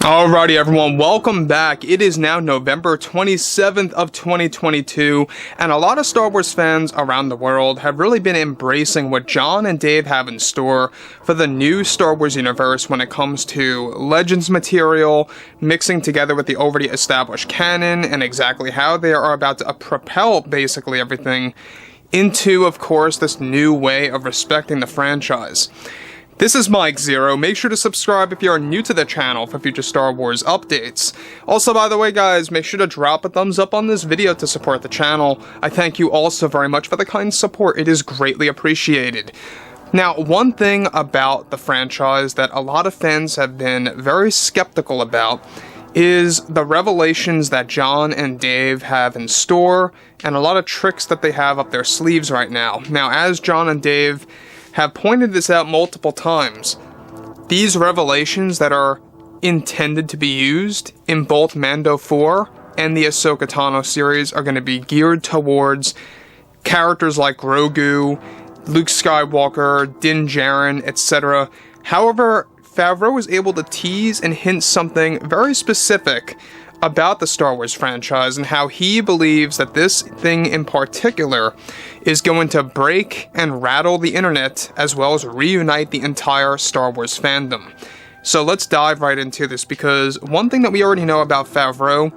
Alrighty everyone, welcome back. It is now November 27th of 2022, and a lot of Star Wars fans around the world have really been embracing what Jon and Dave have in store for the new Star Wars universe when it comes to Legends material, mixing together with the already established canon, and exactly how they are about to propel basically everything into, of course, this new way of respecting the franchise. This is Mike Zero. Make sure to subscribe if you are new to the channel for future Star Wars updates. Also, by the way guys, make sure to drop a thumbs up on this video to support the channel. I thank you all so very much for the kind support. It is greatly appreciated. Now, one thing about the franchise that a lot of fans have been very skeptical about is the revelations that Jon and Dave have in store, and a lot of tricks that they have up their sleeves right now. Now, as Jon and Dave have pointed this out multiple times, these revelations that are intended to be used in both Mando 4 and the Ahsoka Tano series are going to be geared towards characters like Grogu, Luke Skywalker, Din Djarin, etc. However, Favreau was able to tease and hint something very specific about the Star Wars franchise and how he believes that this thing in particular is going to break and rattle the internet as well as reunite the entire Star Wars fandom. So let's dive right into this, because one thing that we already know about Favreau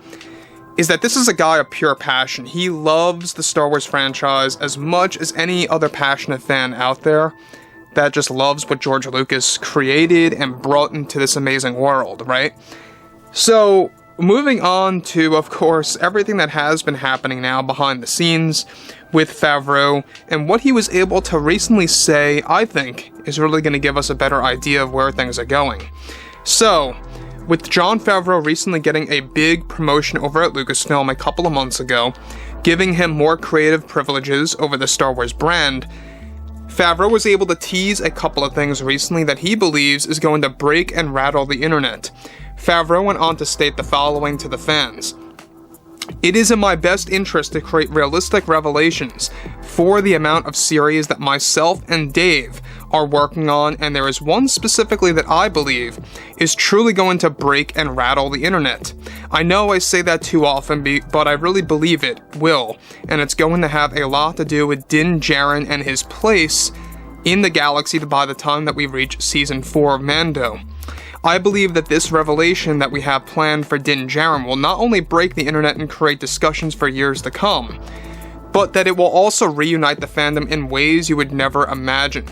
is that this is a guy of pure passion. He loves the Star Wars franchise as much as any other passionate fan out there that just loves what George Lucas created and brought into this amazing world, right? So moving on to, of course, everything that has been happening now behind the scenes with Favreau, and what he was able to recently say, I think, is really going to give us a better idea of where things are going. So, with Jon Favreau recently getting a big promotion over at Lucasfilm a couple of months ago, giving him more creative privileges over the Star Wars brand, Favreau was able to tease a couple of things recently that he believes is going to break and rattle the internet. Favreau went on to state the following to the fans: "It is in my best interest to create realistic revelations for the amount of series that myself and Dave are working on, and there is one specifically that I believe is truly going to break and rattle the internet. I know I say that too often, but I really believe it will, and it's going to have a lot to do with Din Djarin and his place in the galaxy by the time that we reach Season 4 of Mando. I believe that this revelation that we have planned for Din Djarin will not only break the internet and create discussions for years to come, but that it will also reunite the fandom in ways you would never imagine.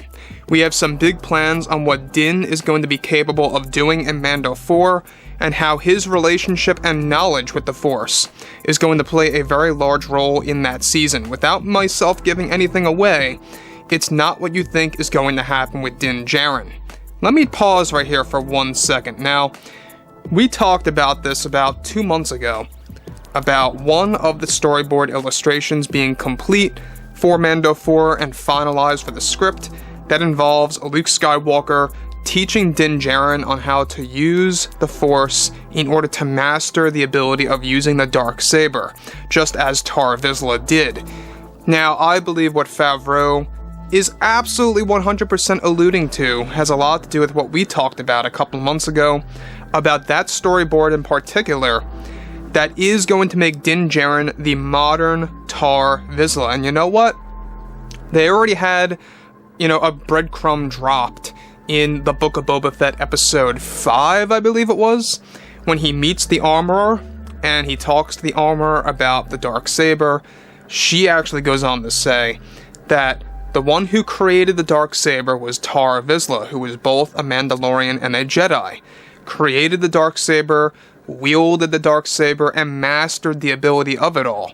We have some big plans on what Din is going to be capable of doing in Mando 4, and how his relationship and knowledge with the Force is going to play a very large role in that season. Without myself giving anything away, it's not what you think is going to happen with Din Djarin." Let me pause right here for 1 second. Now, we talked about this about 2 months ago, about one of the storyboard illustrations being complete for Mando 4 and finalized for the script that involves Luke Skywalker teaching Din Djarin on how to use the Force in order to master the ability of using the Darksaber, just as Tar Vizsla did. Now, I believe what Favreau is absolutely 100% alluding to has a lot to do with what we talked about a couple months ago, about that storyboard in particular, that is going to make Din Djarin the modern Tar Vizsla. And you know what? They already had, a breadcrumb dropped in the Book of Boba Fett episode 5, I believe it was, when he meets the Armorer, and he talks to the Armorer about the Darksaber. She actually goes on to say that the one who created the Darksaber was Tar Vizsla, who was both a Mandalorian and a Jedi. Created the Darksaber, wielded the Darksaber, and mastered the ability of it all.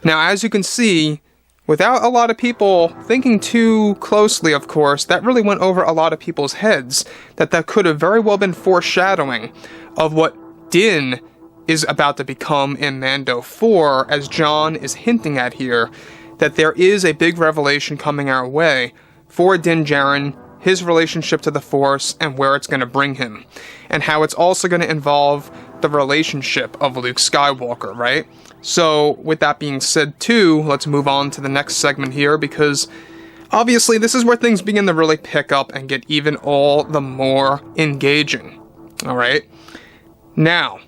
Now, as you can see, without a lot of people thinking too closely, of course, that really went over a lot of people's heads, that could have very well been foreshadowing of what Din is about to become in Mando 4, as Jon is hinting at here, that there is a big revelation coming our way for Din Djarin, his relationship to the Force, and where it's going to bring him, and how it's also going to involve the relationship of Luke Skywalker, right? So, with that being said too, let's move on to the next segment here, because obviously this is where things begin to really pick up and get even all the more engaging, alright? Now,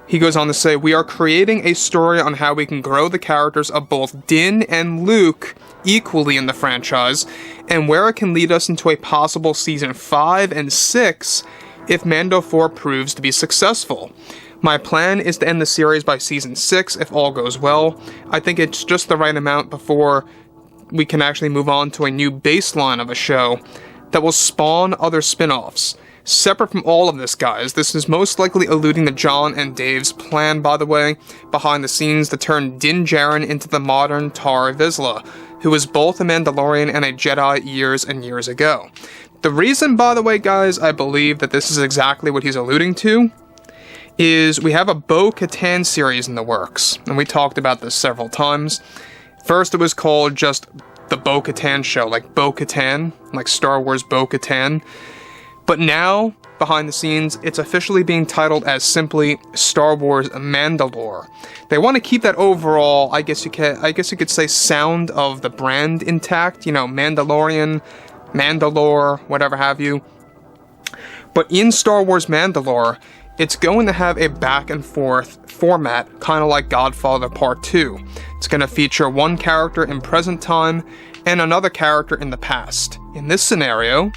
he goes on to say, we are creating a story on how we can grow the characters of both Din and Luke equally in the franchise, and where it can lead us into a possible season 5 and 6 if Mando 4 proves to be successful. My plan is to end the series by season 6 if all goes well. I think it's just the right amount before we can actually move on to a new baseline of a show that will spawn other spin-offs. Separate from all of this, guys, this is most likely alluding to John and Dave's plan, by the way, behind the scenes to turn Din Djarin into the modern Tar Vizsla, who was both a Mandalorian and a Jedi years and years ago. The reason, by the way, guys, I believe that this is exactly what he's alluding to is we have a Bo-Katan series in the works, and we talked about this several times. First, it was called just the Bo-Katan show, like Bo-Katan, like Star Wars Bo-Katan. But now, behind the scenes, it's officially being titled as simply Star Wars Mandalore. They want to keep that overall, I guess you could say, sound of the brand intact. You know, Mandalorian, Mandalore, whatever have you. But in Star Wars Mandalore, it's going to have a back and forth format, kind of like Godfather Part 2. It's going to feature one character in present time and another character in the past. In this scenario,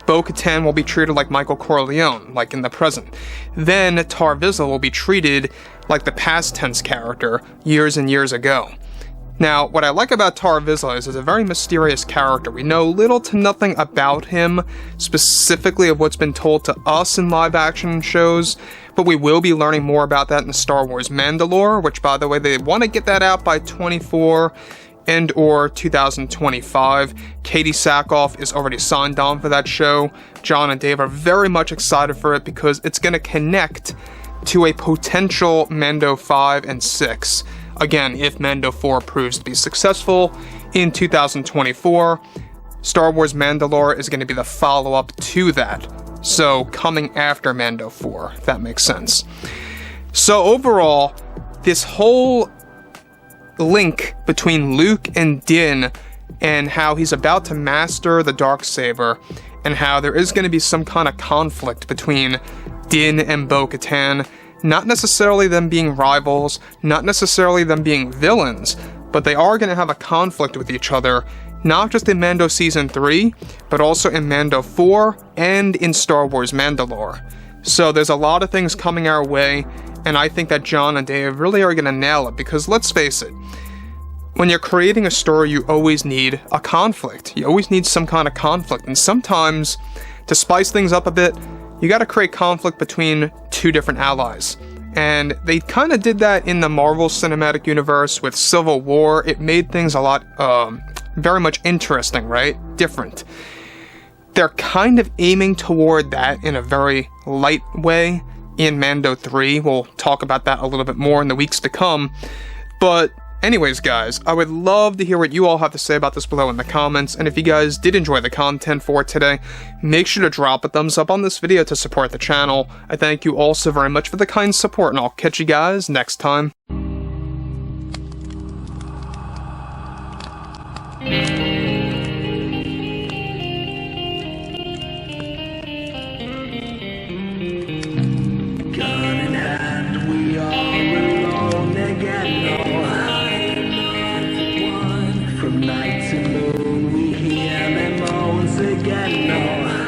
Bo-Katan will be treated like Michael Corleone, like in the present. Then Tar Vizsla will be treated like the past tense character years and years ago. Now, what I like about Tar Vizsla is he's a very mysterious character. We know little to nothing about him, specifically of what's been told to us in live-action shows, but we will be learning more about that in Star Wars Mandalore, which, by the way, they want to get that out by 24 and or 2025. Katie Sackhoff is already signed on for that show. John and Dave are very much excited for it because it's going to connect to a potential Mando 5 and 6. Again, if Mando 4 proves to be successful in 2024, Star Wars Mandalore is going to be the follow-up to that. So, coming after Mando 4, if that makes sense. So, overall, this whole link between Luke and Din and how he's about to master the Darksaber and how there is going to be some kind of conflict between Din and Bo-Katan, not necessarily them being rivals, not necessarily them being villains, but they are going to have a conflict with each other, not just in Mando Season 3, but also in Mando 4 and in Star Wars Mandalore. So there's a lot of things coming our way, and I think that John and Dave really are going to nail it, because let's face it, when you're creating a story, you always need a conflict. You always need some kind of conflict, and sometimes, to spice things up a bit, you gotta create conflict between two different allies. And they kind of did that in the Marvel Cinematic Universe with Civil War. It made things a lot, very much interesting, right? Different. They're kind of aiming toward that in a very light way in Mando 3. We'll talk about that a little bit more in the weeks to come. But anyways, guys, I would love to hear what you all have to say about this below in the comments, and if you guys did enjoy the content for today, make sure to drop a thumbs up on this video to support the channel. I thank you all so very much for the kind support, and I'll catch you guys next time. Gun in hand, we are alone again, no hiding. From night to moon, we hear them moans again, no